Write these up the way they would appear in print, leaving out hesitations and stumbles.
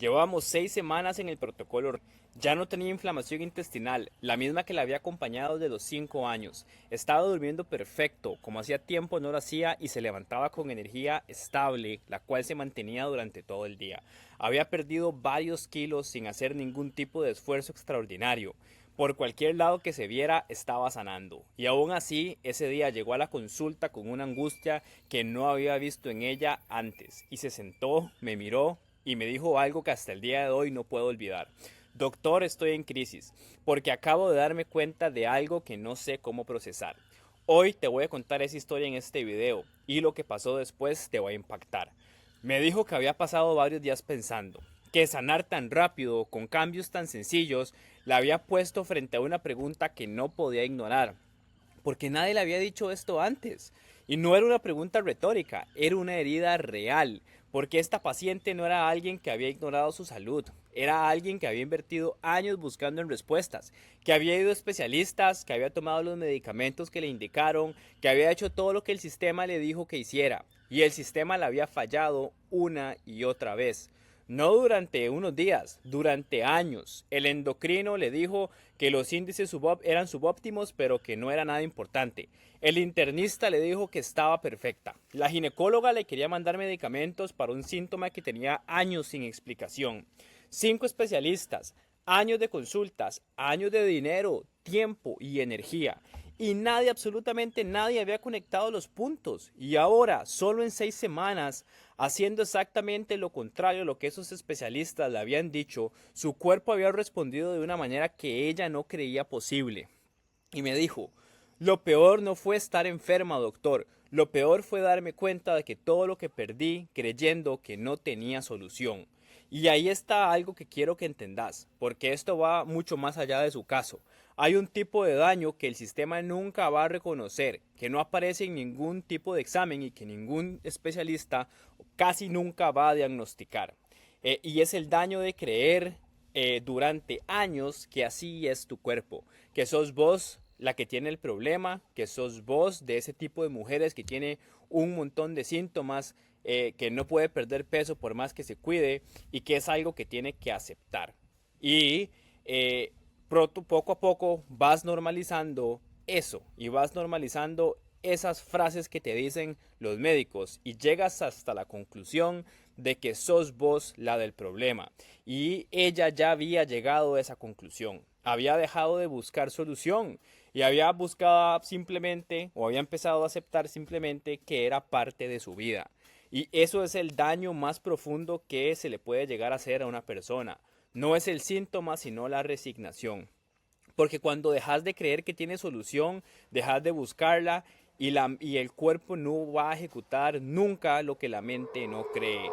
Llevábamos 6 semanas en el protocolo. Ya no tenía inflamación intestinal, la misma que la había acompañado desde los 5 años. Estaba durmiendo perfecto, como hacía tiempo no lo hacía, y se levantaba con energía estable, la cual se mantenía durante todo el día. Había perdido varios kilos sin hacer ningún tipo de esfuerzo extraordinario. Por cualquier lado que se viera, estaba sanando. Y aún así, ese día llegó a la consulta con una angustia que no había visto en ella antes. Y se sentó, me miró y me dijo algo que hasta el día de hoy no puedo olvidar. Doctor, estoy en crisis, porque acabo de darme cuenta de algo que no sé cómo procesar. Hoy te voy a contar esa historia en este video, y lo que pasó después te va a impactar. Me dijo que había pasado varios días pensando, que sanar tan rápido, con cambios tan sencillos, la había puesto frente a una pregunta que no podía ignorar, porque nadie le había dicho esto antes. Y no era una pregunta retórica, era una herida real, porque esta paciente no era alguien que había ignorado su salud, era alguien que había invertido años buscando en respuestas, que había ido a especialistas, que había tomado los medicamentos que le indicaron, que había hecho todo lo que el sistema le dijo que hiciera, y el sistema le había fallado una y otra vez. No durante unos días, durante años. El endocrino le dijo que los índices eran subóptimos, pero que no era nada importante. El internista le dijo que estaba perfecta. La ginecóloga le quería mandar medicamentos para un síntoma que tenía años sin explicación. 5 especialistas, años de consultas, años de dinero, tiempo y energía. Y nadie, absolutamente nadie había conectado los puntos. Y ahora, solo en 6 semanas, haciendo exactamente lo contrario a lo que esos especialistas le habían dicho, su cuerpo había respondido de una manera que ella no creía posible. Y me dijo, lo peor no fue estar enferma, doctor. Lo peor fue darme cuenta de que todo lo que perdí creyendo que no tenía solución. Y ahí está algo que quiero que entendas, porque esto va mucho más allá de su caso. Hay un tipo de daño que el sistema nunca va a reconocer, que no aparece en ningún tipo de examen y que ningún especialista casi nunca va a diagnosticar. Y es el daño de creer durante años que así es tu cuerpo, que sos vos la que tiene el problema, que sos vos de ese tipo de mujeres que tiene un montón de síntomas, que no puede perder peso por más que se cuide y que es algo que tiene que aceptar. Y poco a poco vas normalizando eso y vas normalizando esas frases que te dicen los médicos y llegas hasta la conclusión de que sos vos la del problema. Y ella ya había llegado a esa conclusión. Había dejado de buscar solución y había buscado simplemente, o había empezado a aceptar simplemente que era parte de su vida. Y eso es el daño más profundo que se le puede llegar a hacer a una persona. No es el síntoma, sino la resignación. Porque cuando dejas de creer que tiene solución, dejas de buscarla y el cuerpo no va a ejecutar nunca lo que la mente no cree.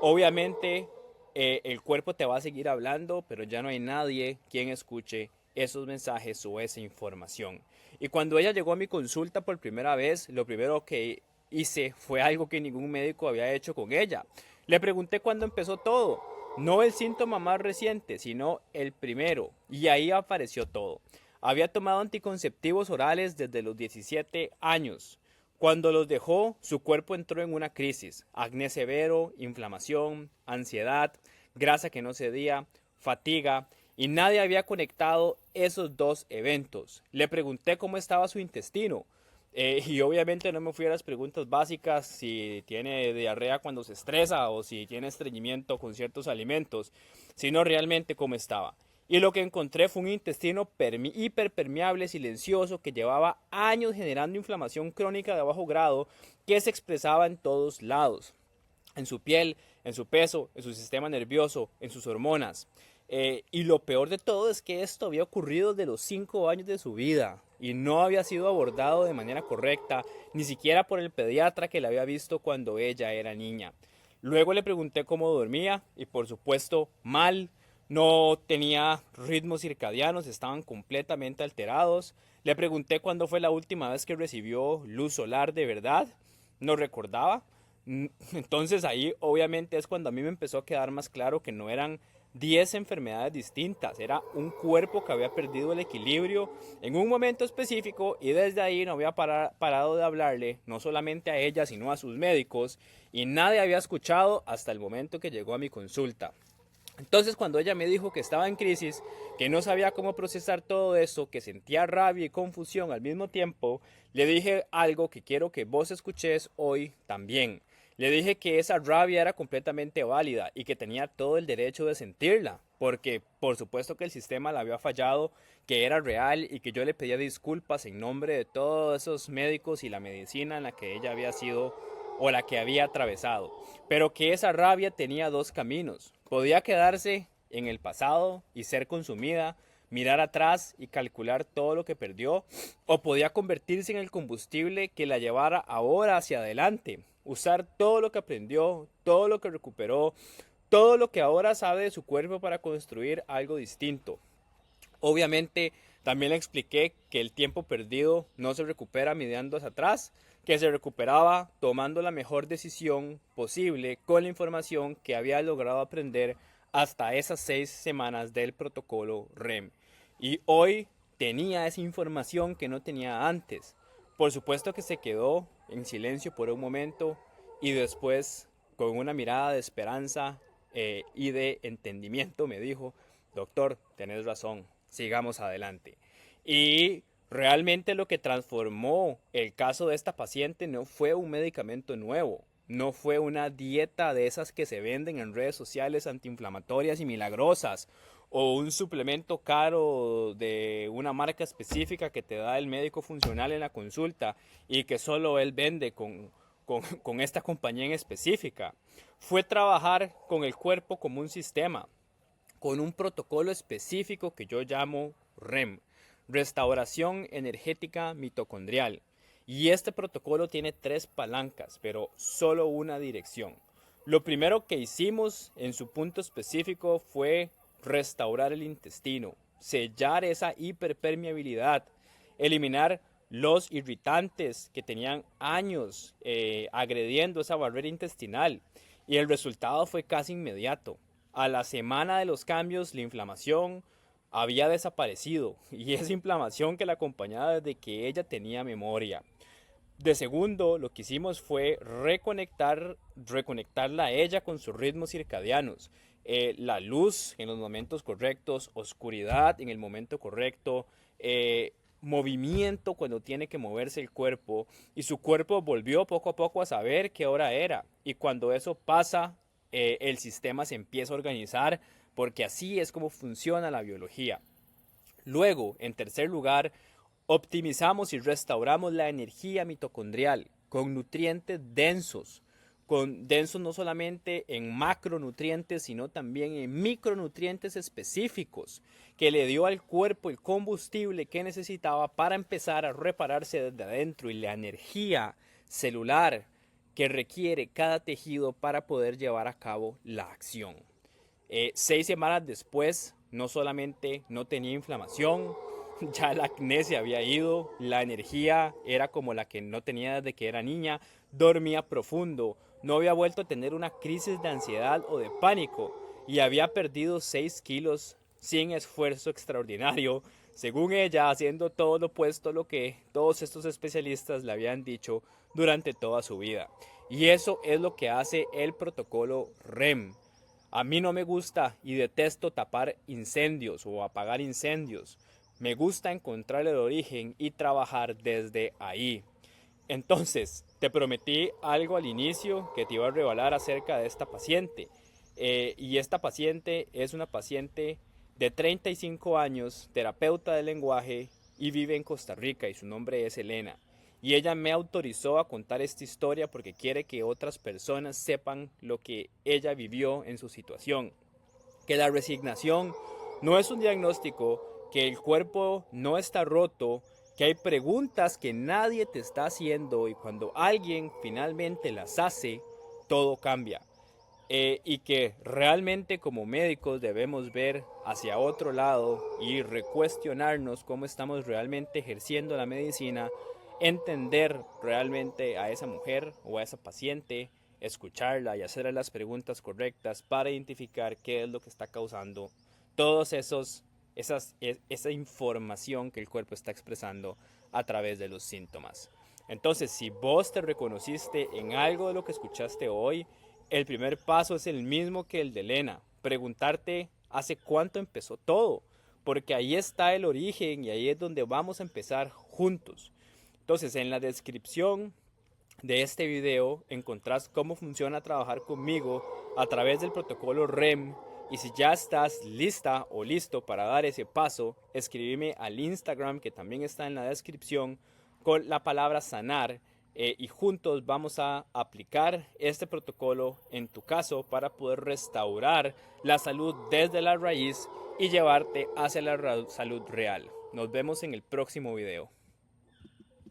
Obviamente el cuerpo te va a seguir hablando, pero ya no hay nadie quien escuche esos mensajes o esa información. Y cuando ella llegó a mi consulta por primera vez, lo primero que hice fue algo que ningún médico había hecho con ella. Le pregunté cuándo empezó todo. No el síntoma más reciente, sino el primero. Y ahí apareció todo. Había tomado anticonceptivos orales desde los 17 años. Cuando los dejó, su cuerpo entró en una crisis. Acné severo, inflamación, ansiedad, grasa que no cedía, fatiga, y nadie había conectado esos dos eventos. Le pregunté cómo estaba su intestino. Y obviamente no me fui a las preguntas básicas, si tiene diarrea cuando se estresa o si tiene estreñimiento con ciertos alimentos, sino realmente cómo estaba. Y lo que encontré fue un intestino hiperpermeable silencioso que llevaba años generando inflamación crónica de bajo grado que se expresaba en todos lados, en su piel, en su peso, en su sistema nervioso, en sus hormonas. Y lo peor de todo es que esto había ocurrido de los 5 años de su vida y no había sido abordado de manera correcta, ni siquiera por el pediatra que la había visto cuando ella era niña. Luego le pregunté cómo dormía y por supuesto mal, no tenía ritmos circadianos, estaban completamente alterados. Le pregunté cuándo fue la última vez que recibió luz solar de verdad, no recordaba. Entonces ahí obviamente es cuando a mí me empezó a quedar más claro que no eran 10 enfermedades distintas, era un cuerpo que había perdido el equilibrio en un momento específico y desde ahí no había parado de hablarle, no solamente a ella, sino a sus médicos, y nadie había escuchado hasta el momento que llegó a mi consulta. Entonces, cuando ella me dijo que estaba en crisis, que no sabía cómo procesar todo eso, que sentía rabia y confusión al mismo tiempo, le dije algo que quiero que vos escuches hoy también. Le dije que esa rabia era completamente válida y que tenía todo el derecho de sentirla, porque por supuesto que el sistema la había fallado, que era real y que yo le pedía disculpas en nombre de todos esos médicos y la medicina en la que ella había sido o la que había atravesado, pero que esa rabia tenía dos caminos. Podía quedarse en el pasado y ser consumida, mirar atrás y calcular todo lo que perdió, o podía convertirse en el combustible que la llevara ahora hacia adelante, usar todo lo que aprendió, todo lo que recuperó, todo lo que ahora sabe de su cuerpo para construir algo distinto. Obviamente, también le expliqué que el tiempo perdido no se recupera mirando hacia atrás, que se recuperaba tomando la mejor decisión posible con la información que había logrado aprender hasta esas 6 semanas del protocolo REM. Y hoy tenía esa información que no tenía antes. Por supuesto que se quedó en silencio por un momento y después, con una mirada de esperanza y de entendimiento, me dijo: doctor, tenés razón, sigamos adelante. Y realmente lo que transformó el caso de esta paciente no fue un medicamento nuevo, no fue una dieta de esas que se venden en redes sociales antiinflamatorias y milagrosas, o un suplemento caro de una marca específica que te da el médico funcional en la consulta y que solo él vende con esta compañía en específica. Fue trabajar con el cuerpo como un sistema, con un protocolo específico que yo llamo REM, Restauración Energética Mitocondrial. Y este protocolo tiene 3 palancas, pero solo una dirección. Lo primero que hicimos en su punto específico fue restaurar el intestino, sellar esa hiperpermeabilidad, eliminar los irritantes que tenían años agrediendo esa barrera intestinal. Y el resultado fue casi inmediato. A la semana de los cambios, la inflamación había desaparecido, y esa inflamación que la acompañaba desde que ella tenía memoria. De segundo, lo que hicimos fue reconectarla a ella con sus ritmos circadianos. La luz en los momentos correctos, oscuridad en el momento correcto, movimiento cuando tiene que moverse el cuerpo, y su cuerpo volvió poco a poco a saber qué hora era. Y cuando eso pasa, el sistema se empieza a organizar, porque así es como funciona la biología. Luego, en tercer lugar, optimizamos y restauramos la energía mitocondrial con nutrientes densos, con densos no solamente en macronutrientes, sino también en micronutrientes específicos, que le dio al cuerpo el combustible que necesitaba para empezar a repararse desde adentro, y la energía celular que requiere cada tejido para poder llevar a cabo la acción. 6 semanas después, no solamente no tenía inflamación, ya el acné se había ido, la energía era como la que no tenía desde que era niña, dormía profundo, no había vuelto a tener una crisis de ansiedad o de pánico, y había perdido 6 kilos sin esfuerzo extraordinario, según ella, haciendo todo lo opuesto a lo que todos estos especialistas le habían dicho durante toda su vida. Y eso es lo que hace el protocolo REM. A mí no me gusta y detesto tapar incendios o apagar incendios. Me gusta encontrar el origen y trabajar desde ahí. Entonces, te prometí algo al inicio que te iba a revelar acerca de esta paciente. Y esta paciente es una paciente de 35 años, terapeuta de lenguaje, y vive en Costa Rica, y su nombre es Elena. Y ella me autorizó a contar esta historia porque quiere que otras personas sepan lo que ella vivió en su situación. Que la resignación no es un diagnóstico, que el cuerpo no está roto, que hay preguntas que nadie te está haciendo, y cuando alguien finalmente las hace, todo cambia. Y que realmente como médicos debemos ver hacia otro lado y recuestionarnos cómo estamos realmente ejerciendo la medicina, entender realmente a esa mujer o a esa paciente, escucharla y hacerle las preguntas correctas para identificar qué es lo que está causando todos esa información que el cuerpo está expresando a través de los síntomas. Entonces, si vos te reconociste en algo de lo que escuchaste hoy, el primer paso es el mismo que el de Elena. preguntarte hace cuánto empezó todo, porque ahí está el origen y ahí es donde vamos a empezar juntos. Entonces, en la descripción de este video encontrás cómo funciona trabajar conmigo a través del protocolo REM. Y si ya estás lista o listo para dar ese paso, escríbeme al Instagram que también está en la descripción con la palabra sanar, y juntos vamos a aplicar este protocolo en tu caso para poder restaurar la salud desde la raíz y llevarte hacia la salud real. Nos vemos en el próximo video.